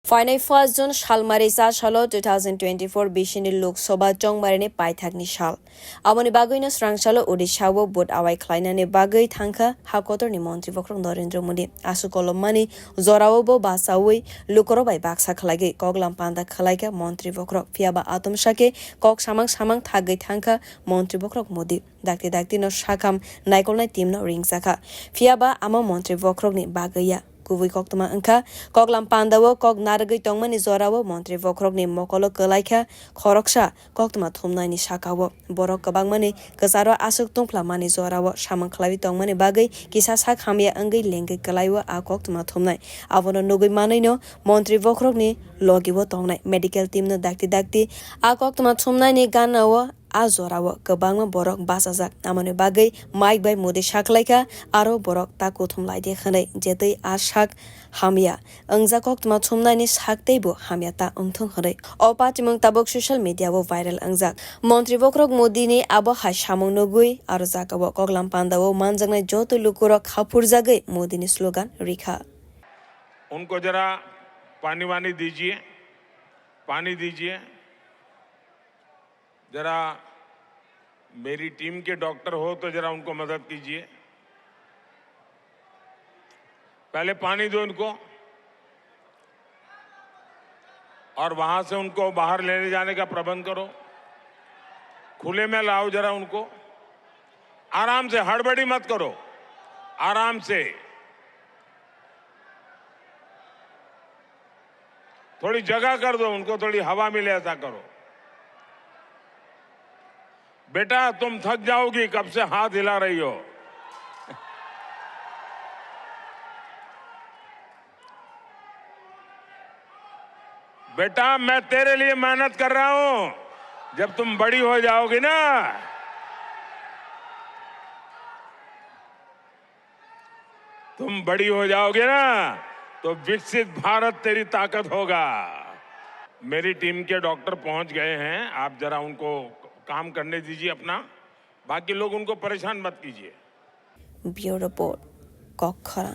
Final first June Shalmarisa Shalo 2024 Bishini Loksoba Jongmarine Paithakni Shal. Amoni Bagui no Srangshalo Odishawo Bot Awai Klainane Bagui Tanka Hakotor ni Montri Vokrong Dorendro Mudi Asukolomani Zorawobo Basawi Lukoro by Baksa Kalage Goglam Panda Kalaga Montri Vokrok Fiaba Atom Shake Kok Samang Tagai Tanka Montri Vokrok Mudi Dakti no Shakam Naikolna Team no Ring Saka Fiaba Ama Montri Vokrok ni Bagaya Kuwi kok tama angka kok lampandawo kok nargai tongmani zorawo montri vokrok ni mokolo kelaika khoroksha kok tama thumnai ni sakawo borok kabangmani kasaro asuk tungplamani zorawo samang khlawi tongmani bagai kisa sak hamya angai lengai kelaiwa a kok tama thumnai abono nugui manai no montri vokrok ni logiwo tongnai medical team no dakti a kok tama thumnai ni ganawo Azorawo kabangma borok basajak amane bagai maik bai mode shaklaika aro borok ta kothum laide khanai jetei ashak hamya angja koktma chumnai ni saktei bo hamya ta ongthong khanai opatimung tabok social media bo viral angjak montri bokrok modi ni abo ha samung nogui aro jakawo koklam pandawo manjangnai joto lukuro khapur jagai modi ni slogan rikha उनको जरा पानी दीजिए जरा मेरी team के doctor हो तो जरा उनको मदद कीजिए पहले पानी दो उनको और वहां से उनको बाहर लेने जाने का प्रबंध करो खुले में लाओ जरा उनको आराम से हड़बड़ी मत करो आराम से थोड़ी जगह कर दो उनको थोड़ी हवा मिले ऐसा करो बेटा तुम थक जाओगी कब से हाथ हिला रही हो बेटा मैं तेरे लिए मेहनत कर रहा हूं जब तुम बड़ी हो जाओगी ना तुम बड़ी हो जाओगे ना तो विकसित भारत तेरी ताकत होगा मेरी टीम के डॉक्टर पहुंच गए हैं आप जरा उनको काम करने दीजिए अपना बाकी लोग उनको परेशान मत कीजिए ब्यूरो रिपोर्ट कोखरा